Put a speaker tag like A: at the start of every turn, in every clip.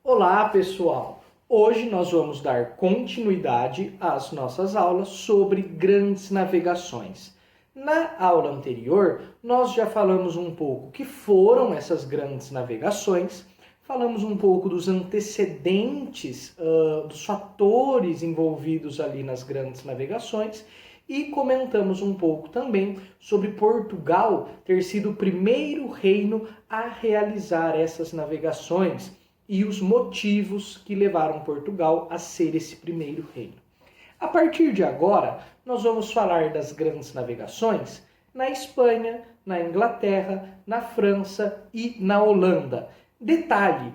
A: Olá, pessoal! Hoje nós vamos dar continuidade às nossas aulas sobre grandes navegações. Na aula anterior, nós já falamos um pouco o que foram essas grandes navegações, falamos um pouco dos antecedentes, dos fatores envolvidos ali nas grandes navegações e comentamos um pouco também sobre Portugal ter sido o primeiro reino a realizar essas navegações e os motivos que levaram Portugal a ser esse primeiro reino. A partir de agora, nós vamos falar das grandes navegações na Espanha, na Inglaterra, na França e na Holanda. Detalhe,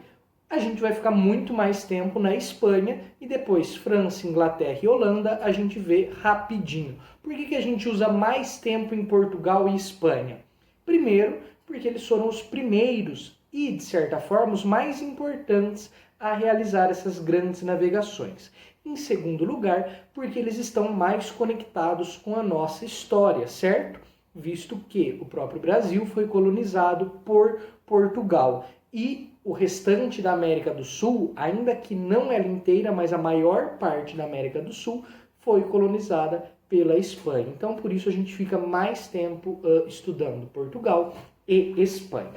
A: a gente vai ficar muito mais tempo na Espanha e depois França, Inglaterra e Holanda a gente vê rapidinho. Por que a gente usa mais tempo em Portugal e Espanha? Primeiro, porque eles foram os primeiros e, de certa forma, os mais importantes a realizar essas grandes navegações. Em segundo lugar, porque eles estão mais conectados com a nossa história, certo? Visto que o próprio Brasil foi colonizado por Portugal e o restante da América do Sul, ainda que não ela inteira, mas a maior parte da América do Sul, foi colonizada pela Espanha. Então, por isso a gente fica mais tempo estudando Portugal e Espanha.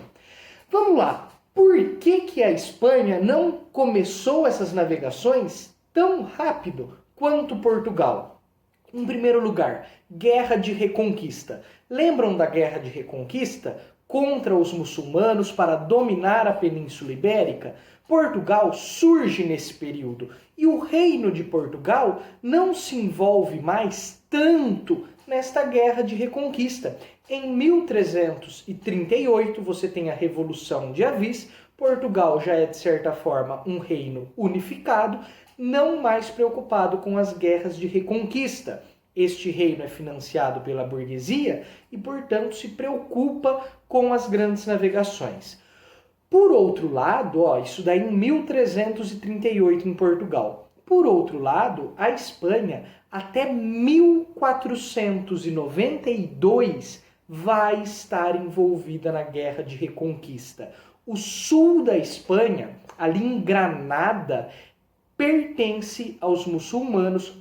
A: Vamos lá, por que a Espanha não começou essas navegações tão rápido quanto Portugal? Em primeiro lugar, Guerra de Reconquista. Lembram da Guerra de Reconquista contra os muçulmanos para dominar a Península Ibérica? Portugal surge nesse período e o Reino de Portugal não se envolve mais tanto nesta Guerra de Reconquista. Em 1338, você tem a Revolução de Avis. Portugal já é, de certa forma, um reino unificado, não mais preocupado com as guerras de reconquista. Este reino é financiado pela burguesia e, portanto, se preocupa com as grandes navegações. Por outro lado, isso daí em 1338 em Portugal. Por outro lado, a Espanha, até 1492, vai estar envolvida na Guerra de Reconquista. O sul da Espanha, ali em Granada, pertenceu aos muçulmanos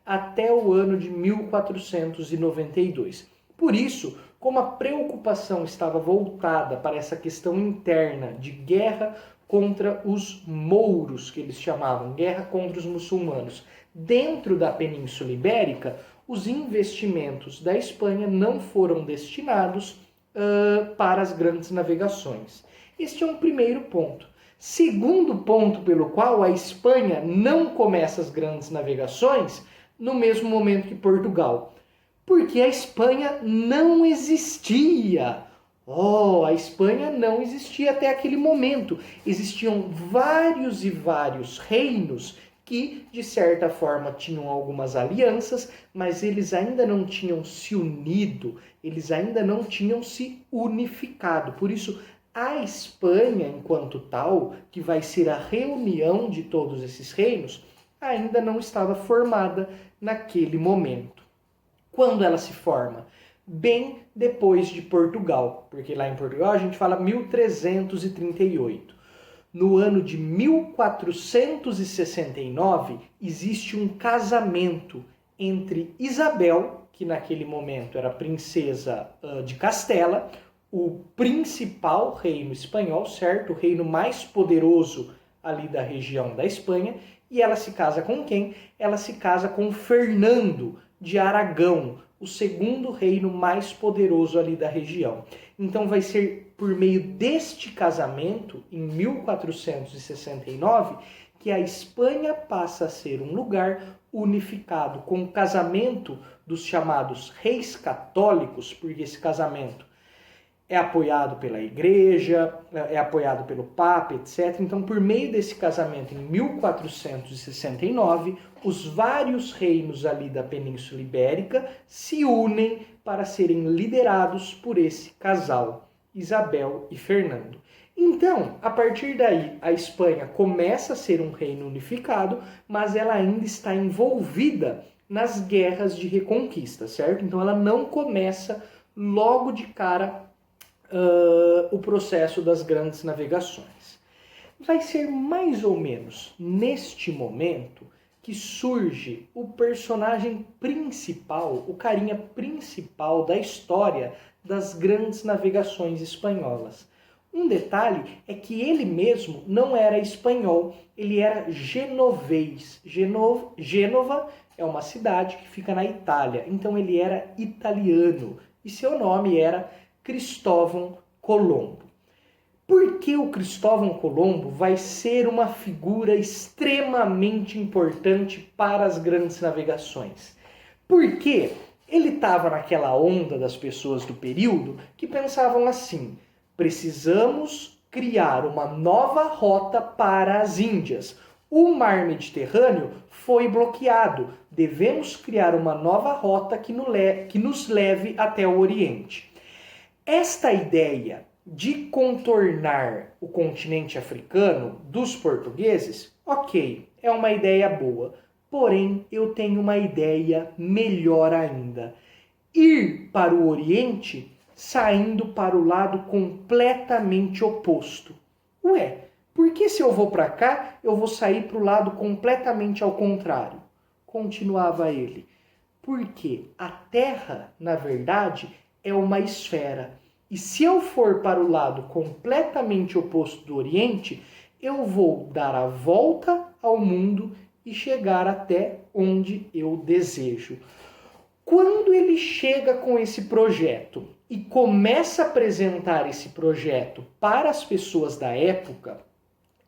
A: até o ano de 1492. Por isso, como a preocupação estava voltada para essa questão interna de guerra contra os mouros, que eles chamavam, guerra contra os muçulmanos, dentro da Península Ibérica, os investimentos da Espanha não foram destinados para as grandes navegações. Este é um primeiro ponto. Segundo ponto pelo qual a Espanha não começa as grandes navegações no mesmo momento que Portugal. Porque a Espanha não existia. A Espanha não existia até aquele momento. Existiam vários e vários reinos que, de certa forma, tinham algumas alianças, mas eles ainda não tinham se unido, eles ainda não tinham se unificado. Por isso, a Espanha, enquanto tal, que vai ser a reunião de todos esses reinos, ainda não estava formada naquele momento. Quando ela se forma? Bem depois de Portugal, porque lá em Portugal a gente fala 1338. No ano de 1469, existe um casamento entre Isabel, que naquele momento era princesa de Castela, o principal reino espanhol, certo? O reino mais poderoso ali da região da Espanha. E ela se casa com quem? Ela se casa com Fernando de Aragão, o segundo reino mais poderoso ali da região. Então vai ser por meio deste casamento, em 1469, que a Espanha passa a ser um lugar unificado com o casamento dos chamados reis católicos, porque esse casamento é apoiado pela igreja, é apoiado pelo Papa, etc. Então, por meio desse casamento, em 1469, os vários reinos ali da Península Ibérica se unem para serem liderados por esse casal, Isabel e Fernando. Então, a partir daí, a Espanha começa a ser um reino unificado, mas ela ainda está envolvida nas guerras de reconquista, certo? Então, ela não começa logo de cara o processo das grandes navegações. Vai ser mais ou menos neste momento que surge o personagem principal, o carinha principal da história das grandes navegações espanholas. Um detalhe é que ele mesmo não era espanhol, ele era genovês. Gênova é uma cidade que fica na Itália, então ele era italiano e seu nome era Cristóvão Colombo. Por que o Cristóvão Colombo vai ser uma figura extremamente importante para as grandes navegações? Porque ele estava naquela onda das pessoas do período que pensavam assim: precisamos criar uma nova rota para as Índias. O mar Mediterrâneo foi bloqueado. Devemos criar uma nova rota que nos leve até o Oriente. Esta ideia de contornar o continente africano dos portugueses, ok, é uma ideia boa. Porém, eu tenho uma ideia melhor ainda. Ir para o Oriente saindo para o lado completamente oposto. Ué, por que se eu vou para cá, eu vou sair para o lado completamente ao contrário? Continuava ele. Porque a Terra, na verdade, é uma esfera. E se eu for para o lado completamente oposto do Oriente, eu vou dar a volta ao mundo e chegar até onde eu desejo. Quando ele chega com esse projeto e começa a apresentar esse projeto para as pessoas da época,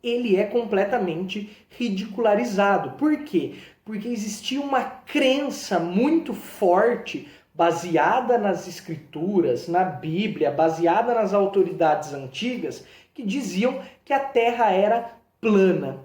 A: ele é completamente ridicularizado. Por quê? Porque existia uma crença muito forte, baseada nas escrituras, na Bíblia, baseada nas autoridades antigas, que diziam que a Terra era plana.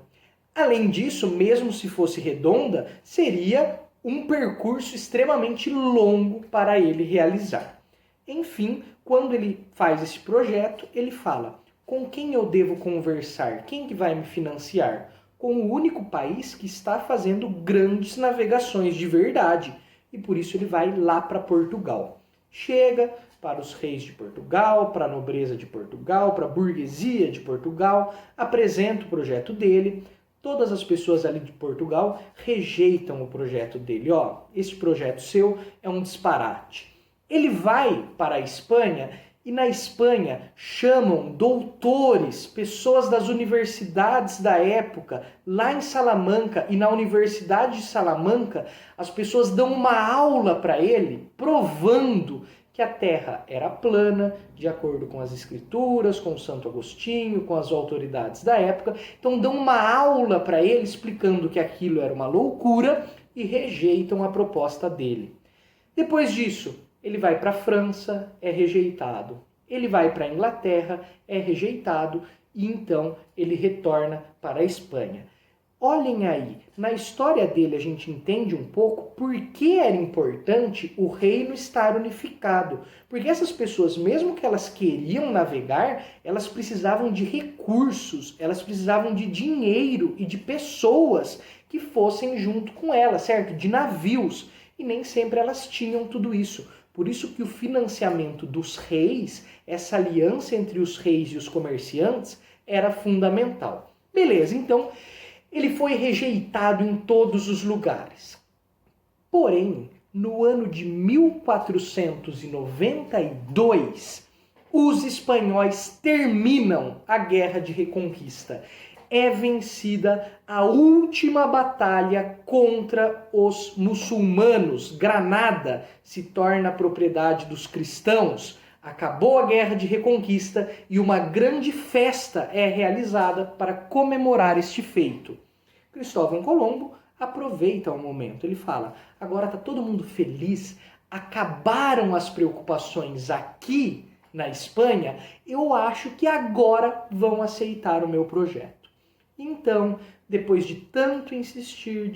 A: Além disso, mesmo se fosse redonda, seria um percurso extremamente longo para ele realizar. Enfim, quando ele faz esse projeto, ele fala: com quem eu devo conversar? Quem que vai me financiar? Com o único país que está fazendo grandes navegações de verdade. E por isso ele vai lá para Portugal. Chega para os reis de Portugal, para a nobreza de Portugal, para a burguesia de Portugal, apresenta o projeto dele. Todas as pessoas ali de Portugal rejeitam o projeto dele. Ó, esse projeto seu é um disparate. Ele vai para a Espanha e na Espanha chamam doutores, pessoas das universidades da época, lá em Salamanca, e na Universidade de Salamanca, as pessoas dão uma aula para ele, provando que a Terra era plana, de acordo com as escrituras, com Santo Agostinho, com as autoridades da época. Então dão uma aula para ele explicando que aquilo era uma loucura e rejeitam a proposta dele. Depois disso, ele vai para a França, é rejeitado. Ele vai para a Inglaterra, é rejeitado. E então ele retorna para a Espanha. Olhem aí, na história dele a gente entende um pouco por que era importante o reino estar unificado. Porque essas pessoas, mesmo que elas queriam navegar, elas precisavam de recursos, elas precisavam de dinheiro e de pessoas que fossem junto com elas, certo? De navios. E nem sempre elas tinham tudo isso. Por isso que o financiamento dos reis, essa aliança entre os reis e os comerciantes, era fundamental. Beleza, então ele foi rejeitado em todos os lugares. Porém, no ano de 1492, os espanhóis terminam a Guerra de Reconquista. É vencida a última batalha contra os muçulmanos. Granada se torna propriedade dos cristãos. Acabou a Guerra de Reconquista e uma grande festa é realizada para comemorar este feito. Cristóvão Colombo aproveita o momento. Ele fala: agora está todo mundo feliz, acabaram as preocupações aqui na Espanha, eu acho que agora vão aceitar o meu projeto. Então, depois de tanto insistir,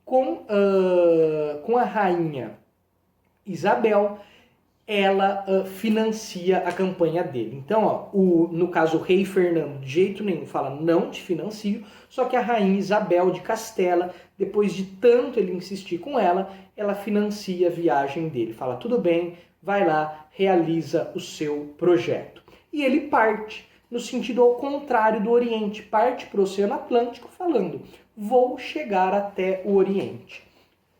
A: com a rainha Isabel, ela financia a campanha dele. Então, no caso, o rei Fernando de jeito nenhum fala: não te financio, só que a rainha Isabel de Castela, depois de tanto ele insistir com ela, ela financia a viagem dele. Fala: tudo bem, vai lá, realiza o seu projeto. E ele parte no sentido ao contrário do Oriente, parte para o Oceano Atlântico falando, vou chegar até o Oriente.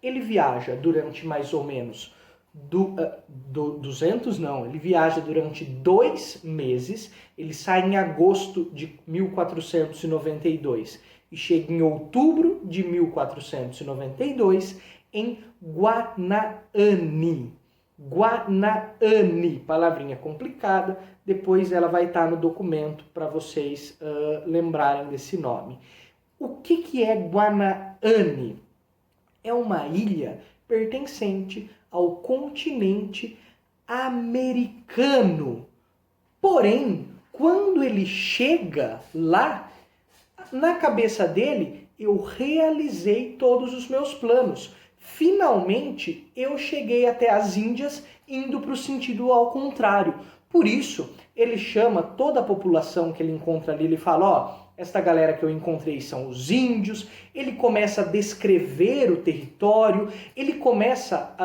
A: Ele viaja durante mais ou menos 200 não, ele viaja durante 2 meses, ele sai em agosto de 1492 e chega em outubro de 1492 em Guanahani. Guanahani, palavrinha complicada, depois ela vai estar no documento para vocês lembrarem desse nome. O que é Guanahani? É uma ilha pertencente ao continente americano. Porém, quando ele chega lá, na cabeça dele, eu realizei todos os meus planos. Finalmente, eu cheguei até as Índias, indo para o sentido ao contrário. Por isso, ele chama toda a população que ele encontra ali, ele fala, ó, esta galera que eu encontrei são os índios, ele começa a descrever o território, ele começa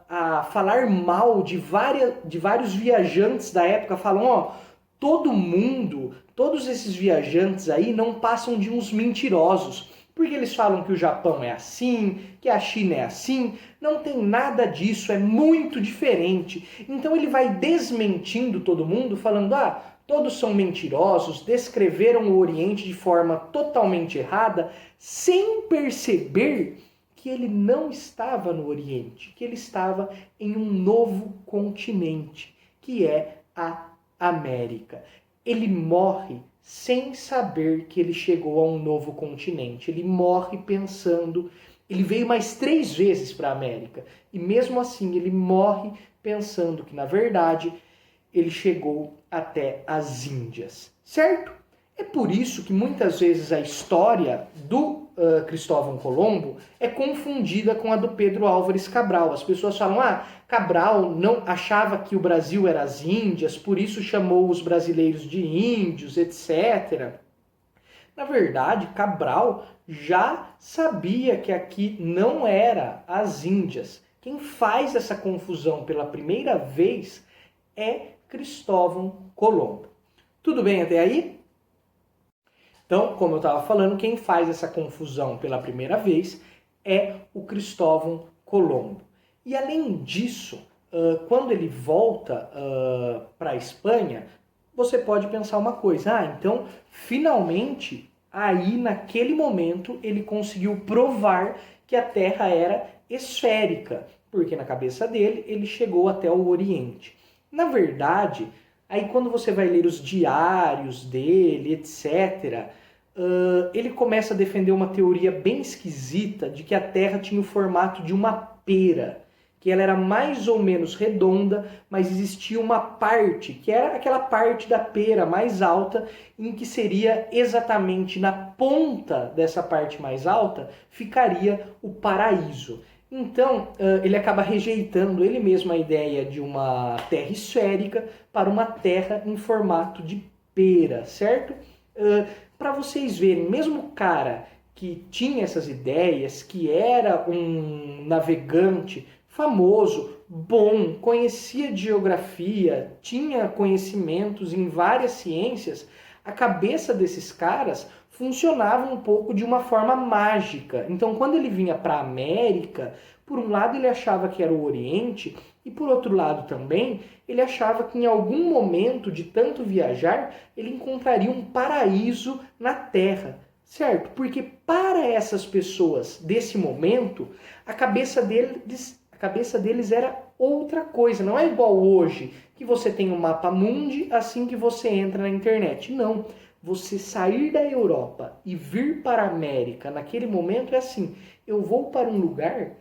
A: a falar mal de vários viajantes da época, falam, ó, todo mundo, todos esses viajantes aí não passam de uns mentirosos, porque eles falam que o Japão é assim, que a China é assim, não tem nada disso, é muito diferente. Então ele vai desmentindo todo mundo, falando, todos são mentirosos, descreveram o Oriente de forma totalmente errada, sem perceber que ele não estava no Oriente, que ele estava em um novo continente, que é a América. Ele morre sem saber que ele chegou a um novo continente. Ele morre pensando, ele veio mais 3 vezes para a América, e mesmo assim ele morre pensando que, na verdade, ele chegou até as Índias, certo? É por isso que muitas vezes a história do Cristóvão Colombo é confundida com a do Pedro Álvares Cabral. As pessoas falam, Cabral não achava que o Brasil era as Índias, por isso chamou os brasileiros de índios, etc. Na verdade, Cabral já sabia que aqui não era as Índias. Quem faz essa confusão pela primeira vez é Cristóvão Colombo. Tudo bem até aí? Então, como eu estava falando, quem faz essa confusão pela primeira vez é o Cristóvão Colombo. E além disso, quando ele volta para a Espanha, você pode pensar uma coisa, então finalmente, aí naquele momento, ele conseguiu provar que a Terra era esférica, porque na cabeça dele, ele chegou até o Oriente. Na verdade, aí quando você vai ler os diários dele, etc., ele começa a defender uma teoria bem esquisita de que a Terra tinha o formato de uma pera, que ela era mais ou menos redonda, mas existia uma parte, que era aquela parte da pera mais alta, em que seria exatamente na ponta dessa parte mais alta, ficaria o paraíso. Então, ele acaba rejeitando ele mesmo a ideia de uma terra esférica para uma terra em formato de pera, certo? Para vocês verem, mesmo o cara que tinha essas ideias, que era um navegante famoso, bom, conhecia de geografia, tinha conhecimentos em várias ciências, a cabeça desses caras funcionava um pouco de uma forma mágica. Então, quando ele vinha para a América, por um lado ele achava que era o Oriente, e por outro lado também, ele achava que em algum momento de tanto viajar, ele encontraria um paraíso na Terra, certo? Porque para essas pessoas desse momento, a cabeça deles era outra coisa, não é igual hoje, que você tem um mapa mundi assim que você entra na internet. Não, você sair da Europa e vir para a América naquele momento é assim, eu vou para um lugar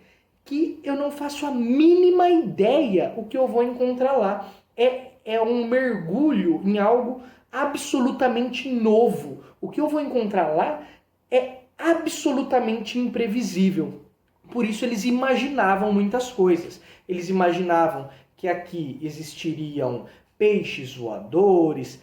A: que eu não faço a mínima ideia o que eu vou encontrar lá. É um mergulho em algo absolutamente novo. O que eu vou encontrar lá é absolutamente imprevisível. Por isso eles imaginavam muitas coisas. Eles imaginavam que aqui existiriam peixes voadores,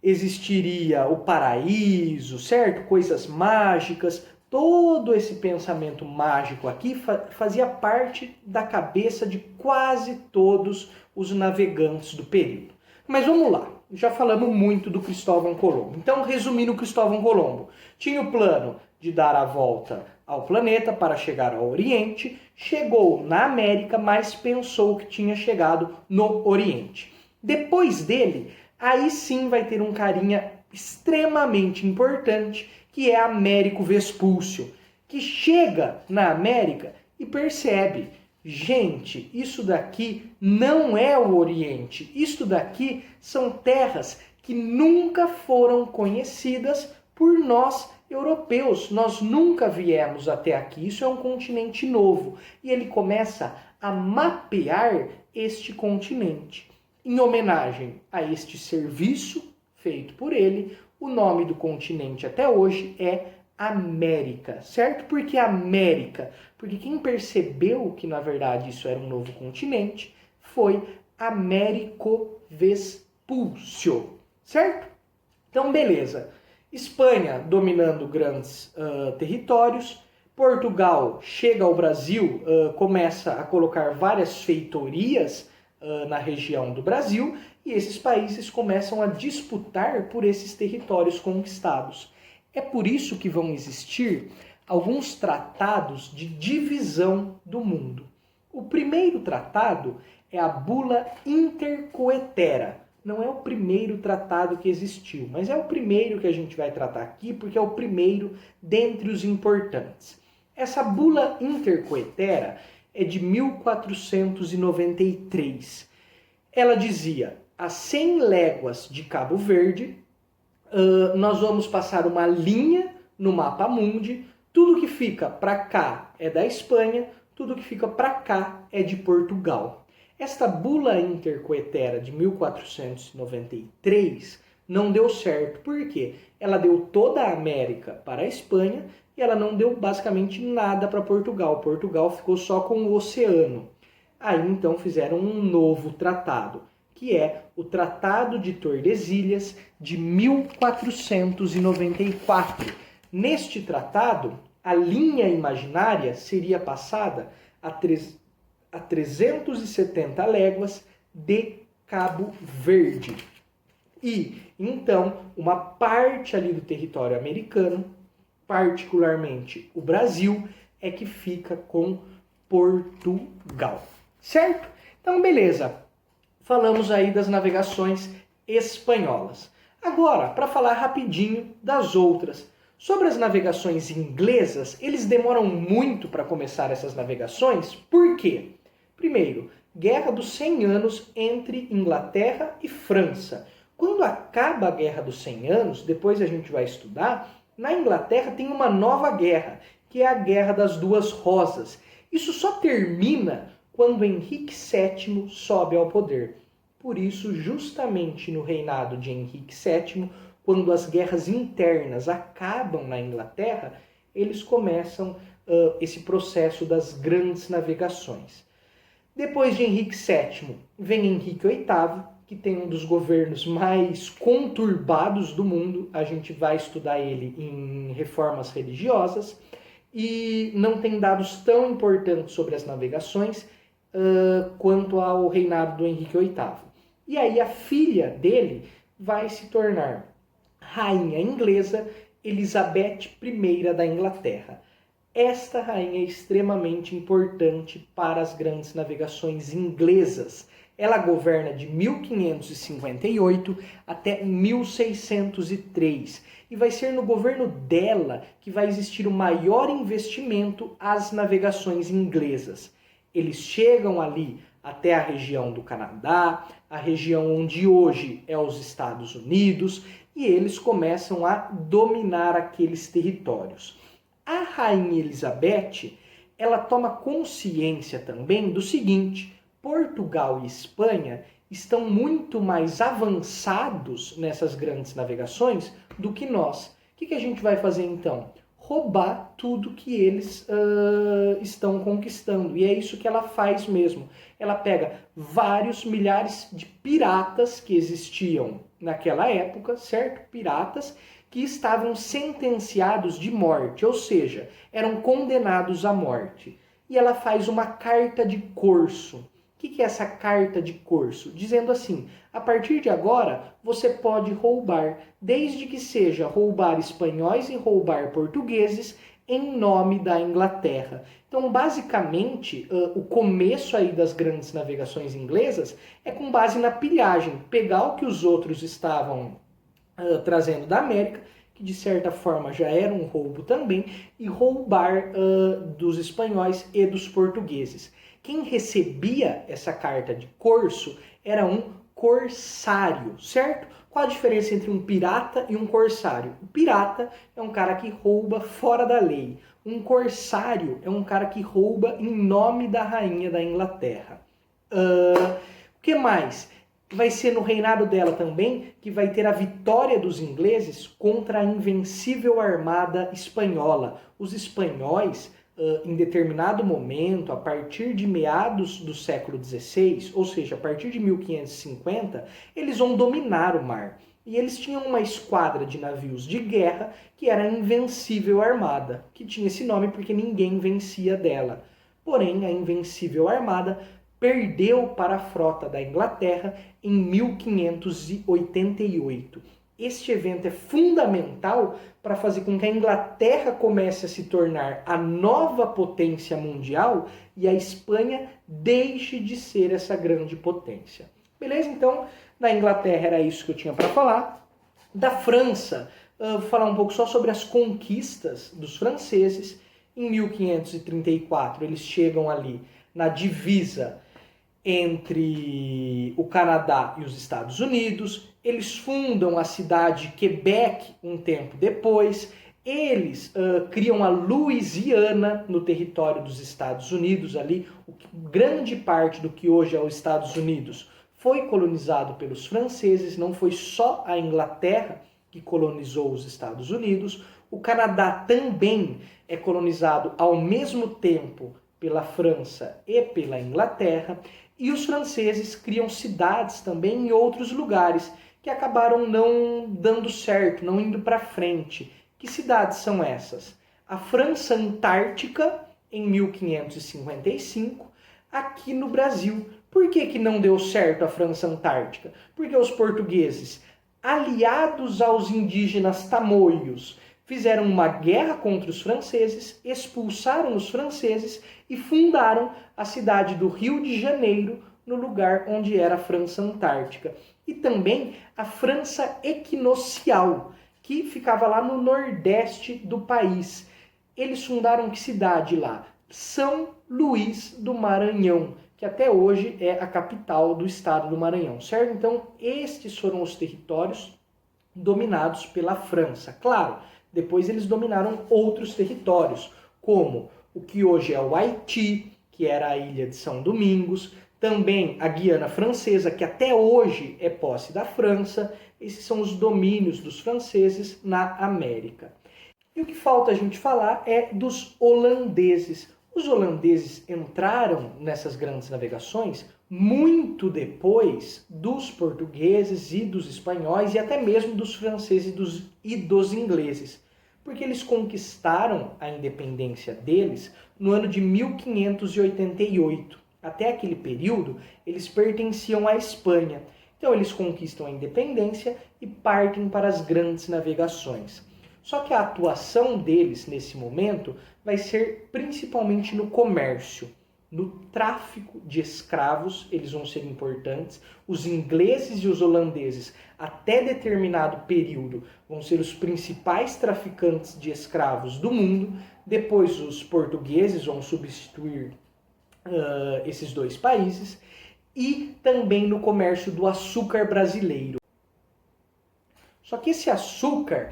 A: existiria o paraíso, certo? Coisas mágicas. Todo esse pensamento mágico aqui fazia parte da cabeça de quase todos os navegantes do período. Mas vamos lá, já falamos muito do Cristóvão Colombo. Então, resumindo, o Cristóvão Colombo tinha o plano de dar a volta ao planeta para chegar ao Oriente, chegou na América, mas pensou que tinha chegado no Oriente. Depois dele, aí sim vai ter um carinha extremamente importante, que é Américo Vespúcio, que chega na América e percebe, gente, isso daqui não é o Oriente, isso daqui são terras que nunca foram conhecidas por nós europeus, nós nunca viemos até aqui, isso é um continente novo. E ele começa a mapear este continente. Em homenagem a este serviço feito por ele, o nome do continente até hoje é América, certo? Por que América? Porque quem percebeu que na verdade isso era um novo continente foi Américo Vespúcio, certo? Então, beleza. Espanha dominando grandes territórios, Portugal chega ao Brasil, começa a colocar várias feitorias na região do Brasil, e esses países começam a disputar por esses territórios conquistados. É por isso que vão existir alguns tratados de divisão do mundo. O primeiro tratado é a Bula Intercoetera. Não é o primeiro tratado que existiu, mas é o primeiro que a gente vai tratar aqui, porque é o primeiro dentre os importantes. Essa Bula Intercoetera é de 1493. Ela dizia: a 100 léguas de Cabo Verde, nós vamos passar uma linha no mapa mundi, tudo que fica para cá é da Espanha, tudo que fica para cá é de Portugal. Esta Bula Intercoetera de 1493 não deu certo, porque ela deu toda a América para a Espanha e ela não deu basicamente nada para Portugal. Portugal ficou só com o oceano. Aí então fizeram um novo tratado, que é o Tratado de Tordesilhas de 1494. Neste tratado, a linha imaginária seria passada a 370 léguas de Cabo Verde. E, então, uma parte ali do território americano, particularmente o Brasil, é que fica com Portugal. Certo? Então, beleza. Falamos aí das navegações espanholas. Agora, para falar rapidinho das outras. Sobre as navegações inglesas, eles demoram muito para começar essas navegações. Por quê? Primeiro, Guerra dos 100 Anos entre Inglaterra e França. Quando acaba a Guerra dos 100 Anos, depois a gente vai estudar, na Inglaterra tem uma nova guerra, que é a Guerra das Duas Rosas. Isso só termina quando Henrique VII sobe ao poder. Por isso, justamente no reinado de Henrique VII, quando as guerras internas acabam na Inglaterra, eles começam esse processo das grandes navegações. Depois de Henrique VII, vem Henrique VIII, que tem um dos governos mais conturbados do mundo. A gente vai estudar ele em reformas religiosas e não tem dados tão importantes sobre as navegações quanto ao reinado do Henrique VIII. E aí a filha dele vai se tornar rainha inglesa, Elizabeth I da Inglaterra. Esta rainha é extremamente importante para as grandes navegações inglesas. Ela governa de 1558 até 1603 e vai ser no governo dela que vai existir o maior investimento às navegações inglesas. Eles chegam ali até a região do Canadá, a região onde hoje é os Estados Unidos, e eles começam a dominar aqueles territórios. A rainha Elizabeth, ela toma consciência também do seguinte: Portugal e Espanha estão muito mais avançados nessas grandes navegações do que nós. O que a gente vai fazer então? Roubar tudo que eles estão conquistando. E é isso que ela faz mesmo. Ela pega vários milhares de piratas que existiam naquela época, certo? Piratas que estavam sentenciados de morte, ou seja, eram condenados à morte. E ela faz uma carta de corso. O que é essa carta de corso? Dizendo assim, a partir de agora você pode roubar, desde que seja roubar espanhóis e roubar portugueses em nome da Inglaterra. Então, basicamente, o começo aí das grandes navegações inglesas é com base na pilhagem, pegar o que os outros estavam trazendo da América, que de certa forma já era um roubo também, e roubar dos espanhóis e dos portugueses. Quem recebia essa carta de corso era um corsário, certo? Qual a diferença entre um pirata e um corsário? O pirata é um cara que rouba fora da lei. Um corsário é um cara que rouba em nome da rainha da Inglaterra. O que mais? Vai ser no reinado dela também que vai ter a vitória dos ingleses contra a invencível armada espanhola. Os espanhóis, em determinado momento, a partir de meados do século XVI, ou seja, a partir de 1550, eles vão dominar o mar. E eles tinham uma esquadra de navios de guerra que era a Invencível Armada, que tinha esse nome porque ninguém vencia dela. Porém, a Invencível Armada perdeu para a frota da Inglaterra em 1588. Este evento é fundamental para fazer com que a Inglaterra comece a se tornar a nova potência mundial e a Espanha deixe de ser essa grande potência. Beleza? Então, da Inglaterra era isso que eu tinha para falar. Da França, vou falar um pouco só sobre as conquistas dos franceses. Em 1534, eles chegam ali na divisa entre o Canadá e os Estados Unidos. Eles fundam a cidade de Quebec um tempo depois. Eles criam a Louisiana no território dos Estados Unidos ali. Grande parte do que hoje é os Estados Unidos foi colonizado pelos franceses, não foi só a Inglaterra que colonizou os Estados Unidos. O Canadá também é colonizado ao mesmo tempo pela França e pela Inglaterra. E os franceses criam cidades também em outros lugares que acabaram não dando certo, não indo para frente. Que cidades são essas? A França Antártica, em 1555, aqui no Brasil. Por que não deu certo a França Antártica? Porque os portugueses, aliados aos indígenas tamoios, fizeram uma guerra contra os franceses, expulsaram os franceses e fundaram a cidade do Rio de Janeiro, no lugar onde era a França Antártica. E também a França Equinocial, que ficava lá no nordeste do país. Eles fundaram que cidade lá? São Luís do Maranhão, que até hoje é a capital do estado do Maranhão, certo? Então, estes foram os territórios dominados pela França. Claro, depois eles dominaram outros territórios, como o que hoje é o Haiti, que era a ilha de São Domingos, também a Guiana Francesa, que até hoje é posse da França. Esses são os domínios dos franceses na América. E o que falta a gente falar é dos holandeses. Os holandeses entraram nessas grandes navegações muito depois dos portugueses e dos espanhóis e até mesmo dos franceses e dos ingleses, porque eles conquistaram a independência deles no ano de 1588. Até aquele período, eles pertenciam à Espanha. Então eles conquistam a independência e partem para as grandes navegações. Só que a atuação deles nesse momento vai ser principalmente no comércio, no tráfico de escravos. Eles vão ser importantes. Os ingleses e os holandeses, até determinado período, vão ser os principais traficantes de escravos do mundo. Depois os portugueses vão substituir esses dois países. E também no comércio do açúcar brasileiro. Só que esse açúcar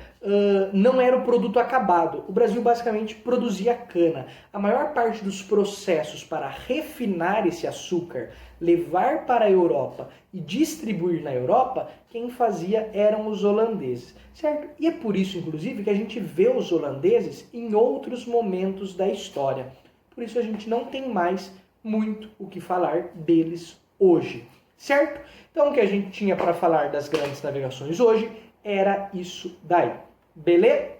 A: não era o produto acabado. O Brasil basicamente produzia cana. A maior parte dos processos para refinar esse açúcar, levar para a Europa e distribuir na Europa, quem fazia eram os holandeses, certo? E é por isso, inclusive, que a gente vê os holandeses em outros momentos da história. Por isso a gente não tem mais muito o que falar deles hoje, certo? Então o que a gente tinha para falar das grandes navegações hoje era isso daí. Beleza?